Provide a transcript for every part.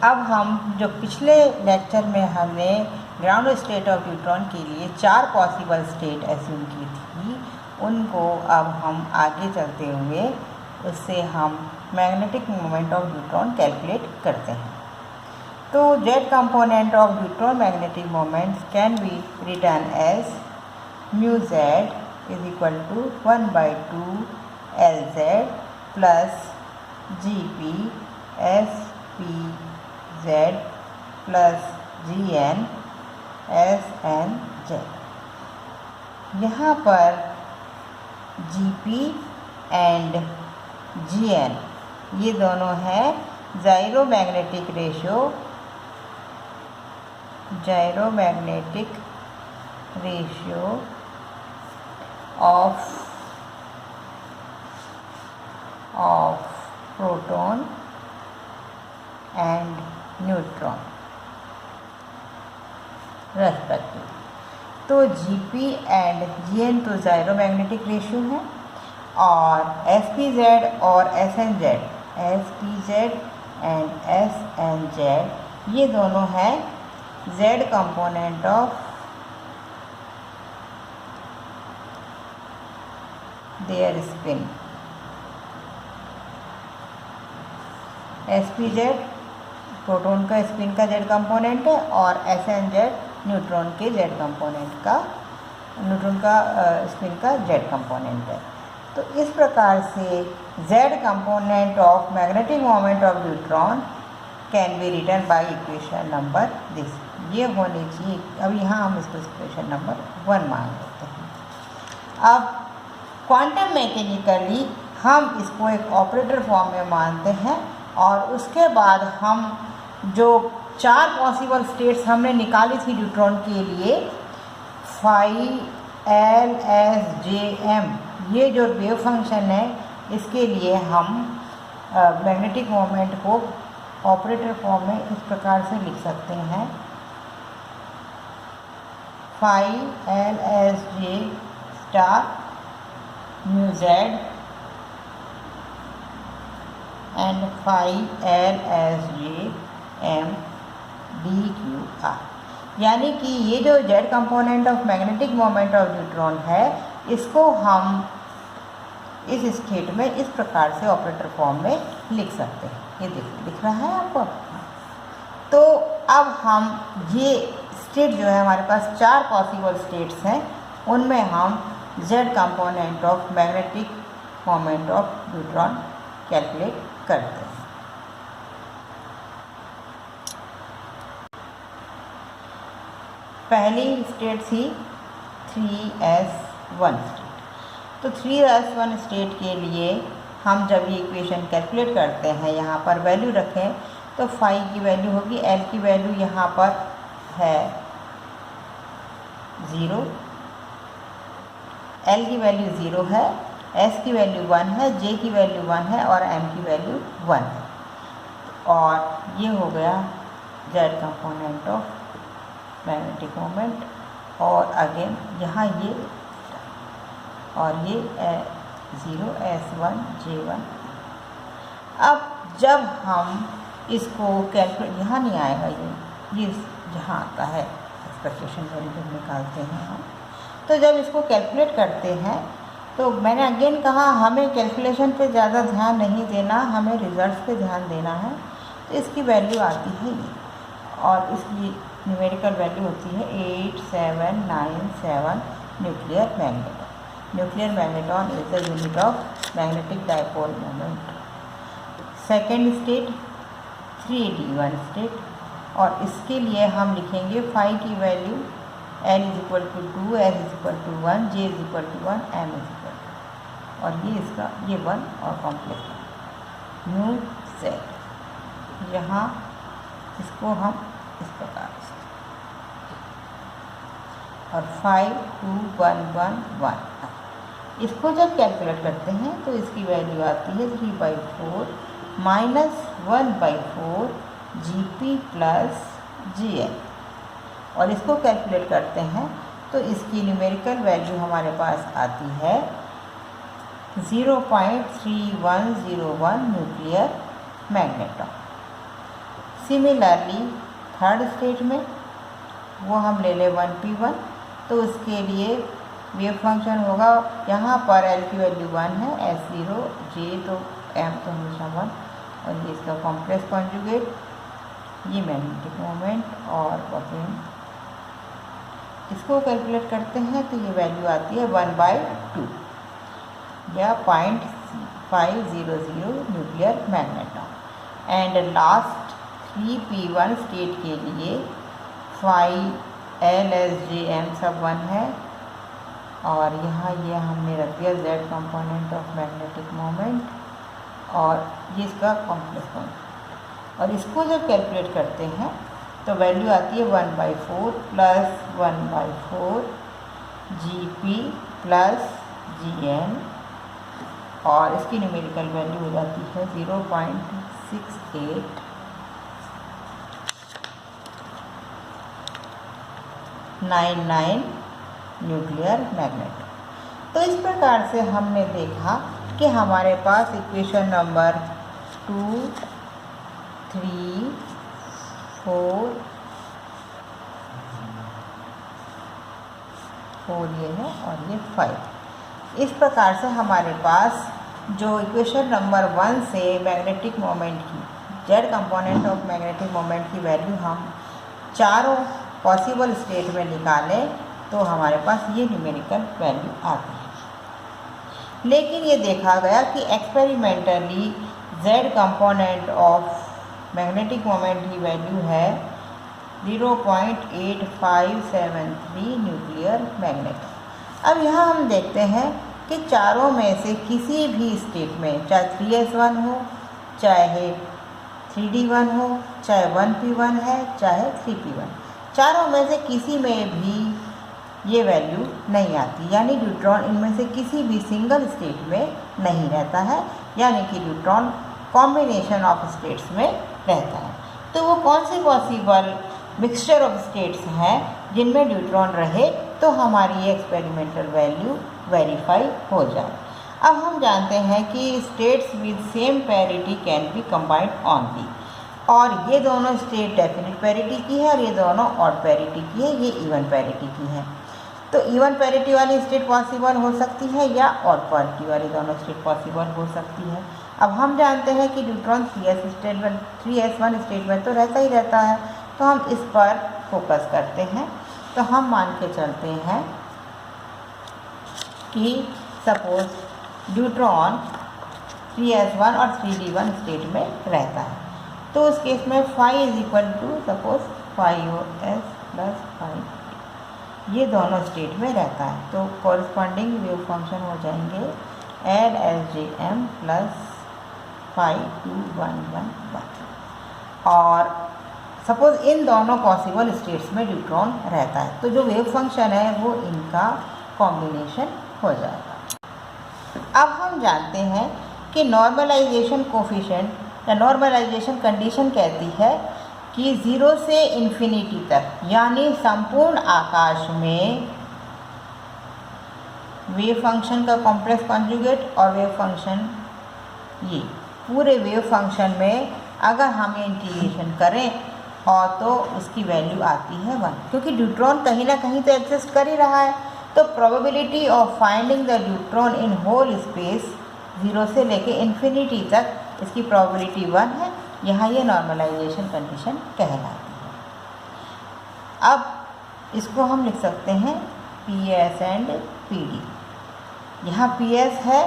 अब हम जो पिछले लेक्चर में हमने ग्राउंड स्टेट ऑफ न्यूट्रॉन के लिए 4 पॉसिबल स्टेट एज्यूम की थी, उनको अब हम आगे चलते हुए उससे हम magnetic moment of neutron calculate करते हैं। तो Z component of neutron magnetic moments can be written as mu Z is equal to 1/2 LZ plus GP SPZ plus GN SNZ। यहाँ पर GP एंड GN ये दोनों हैं gyromagnetic ratio of proton and neutron respective. तो GP and GN तो जाइरोमैग्नेटिक ratio है, और SPZ और SNZ एंड SNZ ये दोनों हैं Z component of their spin. SPZ proton का स्पिन का Z कंपोनेंट है, और SNZ न्यूट्रॉन के Z कंपोनेंट का न्यूट्रॉन का स्पिन का Z कंपोनेंट है। तो इस प्रकार से Z component of magnetic moment of neutron can be written by equation number this. ये होनी चाहिए। अब यहाँ हम इसको इक्वेशन नंबर 1 मान लेते हैं। अब क्वांटम मैकेनिकली हम इसको एक ऑपरेटर फॉर्म में मानते हैं, और उसके बाद हम जो 4 पॉसिबल स्टेट्स हमने निकाली थी न्यूट्रॉन के लिए, phi L S J M, ये जो वेव फंक्शन है, इसके लिए हम मैग्नेटिक मोमेंट को ऑपरेटर फॉर्म में इस प्रकार से लिख सकते हैं। phi L S J star mu Z and phi L S J M dQr। यानी कि ये जो Z component of magnetic moment of neutron है, इसको हम इस स्टेट में इस प्रकार से ऑपरेटर फॉर्म में लिख सकते हैं। ये दिख रहा है आपको। तो अब हम ये स्टेट जो है, हमारे पास 4 पॉसिबल स्टेट्स हैं, उनमें हम Z component of magnetic moment of neutron calculate करते हैं। पहली स्टेट थी 3s1 स्टेट। तो 3s1 स्टेट के लिए हम जब ये इक्वेशन कैलकुलेट करते हैं, यहाँ पर वैल्यू रखें तो phi की वैल्यू होगी, L की वैल्यू यहाँ पर है 0, L की वैल्यू 0 है, S की वैल्यू 1 है, J की वैल्यू 1 है, और M की वैल्यू 1 है। और ये हो गया Z component of magnetic moment, और अगेन यहाँ ये और ये 0 S1 J1। अब जब हम इसको कैलकुलेट, यहाँ नहीं आएगा, ये जहाँ आता है एक्सपेक्टेशन वैल्यू जब निकालते हैं हम, तो जब इसको कैलकुलेट करते हैं, तो मैंने अगेन कहा हमें कैलकुलेशन पे ज़्यादा ध्यान नहीं देना, हमें रिजल्ट्स पे ध्यान देना है। तो इसकी वैल्यू आती है ये, और इसकी न्यूमेरिकल वैल्यू होती है 8797 nuclear magneton. Nuclear magneton is the unit of magnetic dipole moment. Second state 3d1 state, और इसके लिए हम लिखेंगे phi की value L is equal to 2, S is equal to 1, J is equal to 1, M is equal to, और ये इसका ये 1 और कॉम्प्लेक्स म्यू Z। यहाँ इसको हम इस प्रकार से, और 5 2 1 1 1। इसको जब कैलकुलेट करते हैं तो इसकी वैल्यू आती है 3/4 माइनस 1/4 GP प्लस GN, और इसको कैलकुलेट करते हैं तो इसकी न्यूमेरिकल वैल्यू हमारे पास आती है 0.3101 nuclear magneton. Similarly third state में वो हम ले लें 1p1, तो उसके लिए वेव फंक्शन होगा, यहाँ पर L की वैल्यू 1 है, S0 J तो M तो हमेशा 1, और ये इसका कॉम्प्लेक्स कॉन्जुगेट, ये मैग्नेटिक मोमेंट और वर्किंग। इसको कैलकुलेट करते हैं तो ये वैल्यू आती है 1/2 या 0.500 nuclear magneton. And last 3p1 state के लिए phi L S J M सब 1 है, और यहाँ ये हमने रख दिया Z component of magnetic moment, और ये इसका कॉम्प्लेक्स कॉन्जुगेट। और इसको जब कैलकुलेट करते हैं तो वैल्यू आती है 1/4 प्लस 1/4 Gp प्लस Gn, और इसकी न्यूमेरिकल वैल्यू हो जाती है 0.6899 न्यूक्लियर मैग्नेट। तो इस प्रकार से हमने देखा कि हमारे पास इक्वेशन नंबर 2, 3, 4 ये है और ये 5। इस प्रकार से हमारे पास जो इक्वेशन नंबर 1 से मैग्नेटिक मोमेंट की, Z component of magnetic moment की वैल्यू हम चारों पॉसिबल स्टेट में निकालें तो हमारे पास ये न्यूमेरिकल वैल्यू आती है। लेकिन ये देखा गया कि experimentally Z component of magnetic moment की वैल्यू है 0.8573 न्यूक्लियर मैग्नेट। अब यहाँ हम देखते हैं कि चारों में से किसी भी स्टेट में, चाहे 3s1 हो, चाहे 3d1 हो, चाहे 1p1 है, चाहे 3p1, चारों में से किसी में भी ये वैल्यू नहीं आती, यानी न्यूट्रॉन इनमें से किसी भी सिंगल स्टेट में नहीं रहता है, यानी कि न्यूट्रॉन कॉम्बिनेशन ऑफ स्टेट्स में रहता है। तो वो कौन से पॉसिबल मिक्सचर ऑफ स्टेट्स हैं जिनमें न्यूट्रॉन रहे तो हमारी ये एक्सपेरिमेंटल वैल्यू वेरीफाई हो जाए। अब हम जानते हैं कि states with same parity can be combined only, और ये दोनों स्टेट डेफिनेट पैरिटी की है और ये दोनों ऑड पैरिटी की है, ये इवन पैरिटी की है। तो इवन पैरिटी वाली स्टेट पॉसिबल हो सकती है या ऑड पैरिटी वाली दोनों स्टेट पॉसिबल हो सकती है। अब हम जानते हैं कि न्यूट्रॉन 3s1 स्टेट में तो रहता ही रहता है, तो हम इस पर फोकस करते हैं। तो हम मान के चलते हैं कि सपोज न्यूट्रॉन 3s1 और 3d1 स्टेट में रहता है, तो उस केस में phi is equal to suppose phi-s plus phi, ये दोनों स्टेट में रहता है। तो कॉरस्पॉन्डिंग वेव फंक्शन हो जाएंगे L S J M plus phi 2 1 1 1। और सपोज इन दोनों पॉसिबल स्टेट्स में न्यूट्रॉन रहता है, तो जो वेव फंक्शन है वो इनका कॉम्बिनेशन हो जाएगा। अब हम जानते हैं कि नॉर्मलाइजेशन कोफिशिएंट या नॉर्मलाइजेशन कंडीशन कहती है कि 0 से इन्फिनिटी तक, यानी संपूर्ण आकाश में वेव फंक्शन का कॉम्प्लेक्स कॉन्जुगेट और वेव फंक्शन, ये पूरे वेव फंक्शन में अगर हम इंटीग्रेशन करें और तो उसकी वैल्यू आती है 1, क्योंकि न्यूट्रॉन कहीं ना कहीं तो एग्जिस्ट कर ही रहा है। तो probability of finding the neutron in whole space 0 से लेके इन्फिनिटी तक, इसकी प्रोबेबिलिटी 1 है। यहाँ ये नॉर्मलाइजेशन कंडीशन कहलाती है। अब इसको हम लिख सकते हैं PS एंड PD। यहाँ PS है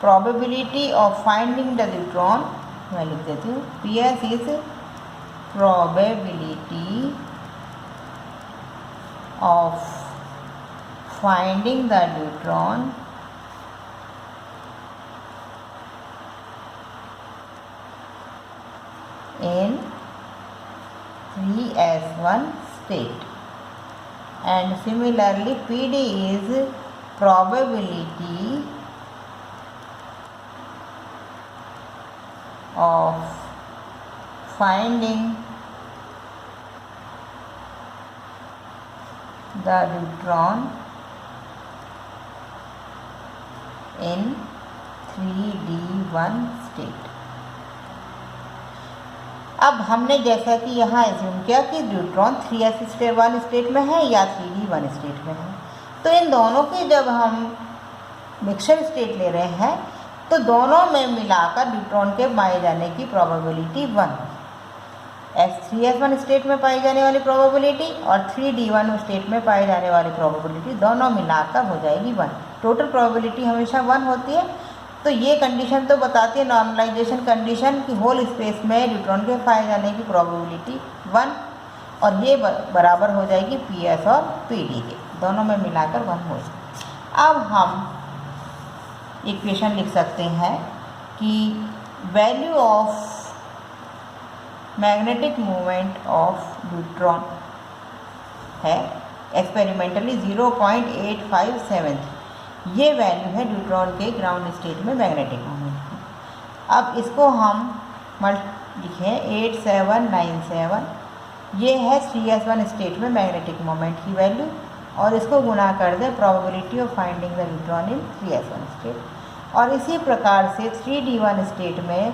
probability of finding the neutron, मैं लिख देती हूँ PS is probability of finding the neutron in 3s1 state, and similarly PD is probability of finding the neutron in 3d1 state। अब हमने जैसा कि यहाँ एज्यूम किया कि न्यूट्रॉन 3s1 स्टेट में है या 3d1 स्टेट में है, तो इन दोनों की जब हम मिक्सचर स्टेट ले रहे हैं तो दोनों में मिलाकर न्यूट्रॉन के पाए जाने की प्रोबेबिलिटी 1, 3s1 स्टेट में पाई जाने वाली प्रोबेबिलिटी और 3d1 स्टेट में पाए जाने वाली प्रोबेबिलिटी दोनों मिलाकर हो जाएगी 1। टोटल प्रोबेबिलिटी हमेशा 1 होती है। तो ये कंडीशन तो बताती है नॉर्मलाइजेशन कंडीशन कि होल स्पेस में न्यूट्रॉन के पाए जाने की प्रोबेबिलिटी 1, और ये बराबर हो जाएगी PS और PD के, दोनों में मिलाकर 1 हो जाएगी। अब हम इक्वेशन लिख सकते हैं कि value of magnetic moment of neutron है एक्सपेरिमेंटली 0.857, ये वैल्यू है न्यूट्रॉन के ग्राउंड स्टेट में मैग्नेटिक मोमेंट की। अब इसको हम लिखें 8797, ये है 3s1 स्टेट में मैग्नेटिक मोमेंट की वैल्यू, और इसको गुना कर दें probability of finding the neutron in 3s1 state. और इसी प्रकार से 3d1 स्टेट में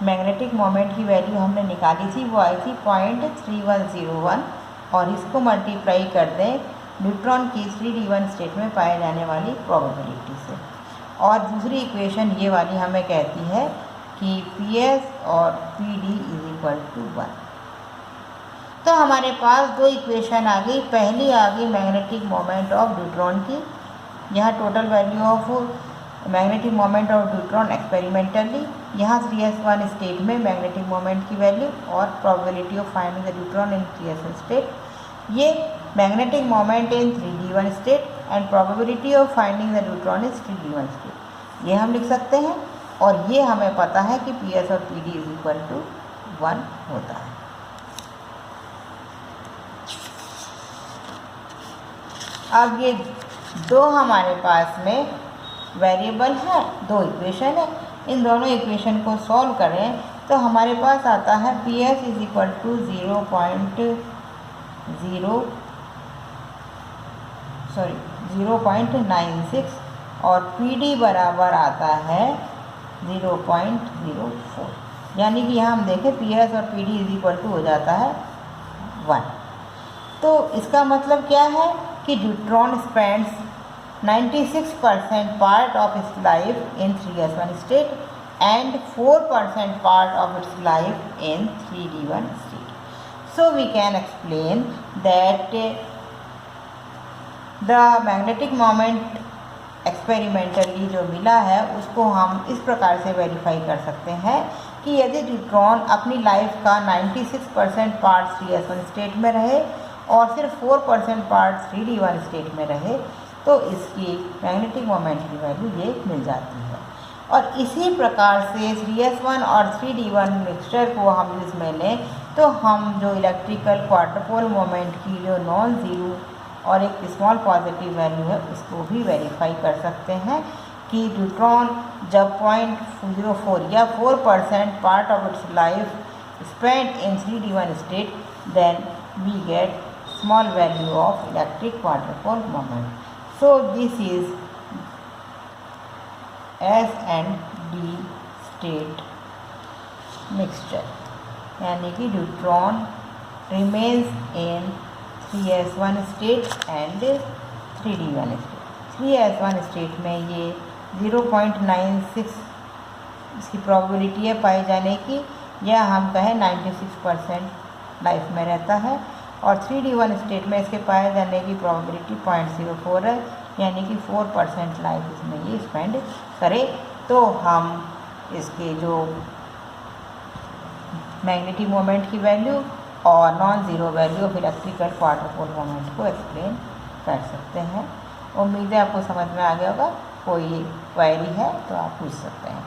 मैग्नेटिक मोमेंट की वैल्यू हमने निकाली थी, वो आई थी 0.3101, और इसको मल्टीप्लाई कर दें न्यूट्रॉन की 3d1 स्टेट में पाए जाने वाली प्रोबेबिलिटी से। और दूसरी इक्वेशन ये वाली हमें कहती है कि PS और PD = 1। तो हमारे पास दो इक्वेशन आ गई। पहली आ गई मैग्नेटिक मोमेंट ऑफ न्यूट्रॉन की, यहाँ total value of magnetic moment of neutron experimentally, यहाँ 3s1 स्टेट में मैग्नेटिक मोमेंट की वैल्यू और probability of finding the neutron in 3s1 state, ये magnetic moment in 3d1 state and probability of finding the neutron is 3d1 state, ये हम लिख सकते हैं। और ये हमें पता है कि PS और PD = 1 होता है। अब ये दो हमारे पास में वेरिएबल हैं, दो इक्वेशन है, इन दोनों इक्वेशन को सॉल्व करें तो हमारे पास आता है PS = 0.96 और PD बराबर आता है 0.04, यानी कि यहाँ हम देखें PS और PD = हो जाता है 1। तो इसका मतलब क्या है कि neutron spends 96% part of its life in 3s1 state and 4% part of its life in 3d1 state. So we can explain that the magnetic moment experimentally जो मिला है उसको हम इस प्रकार से वेरीफाई कर सकते हैं कि यदि न्यूट्रॉन अपनी लाइफ का 96% पार्ट 3s1 स्टेट में रहे और सिर्फ 4% पार्ट 3d1 स्टेट में रहे तो इसकी मैग्नेटिक मोमेंट की वैल्यू ये मिल जाती है। और इसी प्रकार से 3s1 और 3d1 मिक्सचर को हम इसमें लें तो हम जो इलेक्ट्रिकल क्वाड्रपोल मोमेंट की जो नॉन ज़ीरो और एक स्मॉल पॉजिटिव वैल्यू है उसको भी वेरीफाई कर सकते हैं कि न्यूट्रॉन जब 0.04 या 4% part of its life spend in 3d1 state then we get small value of electric quadrupole moment. So this is S and D state mixture, यानी कि neutron remains in 3s1 state and 3d1 state। 3s1 state में ये 0.96 इसकी probability है पाई जाने की, या हम कहें 96% लाइफ में रहता है, और 3d1 स्टेट में इसके पाए जाने की प्रोबेबिलिटी 0.04 है, यानी कि 4% लाइफ इसमें ये स्पेंड करे। तो हम इसके जो मैग्नेटिक मोमेंट की वैल्यू और non zero value of electrical quadrupole moment को एक्सप्लेन कर सकते हैं। उम्मीद है आपको समझ में आ गया होगा। कोई क्वेरी है तो आप पूछ सकते हैं।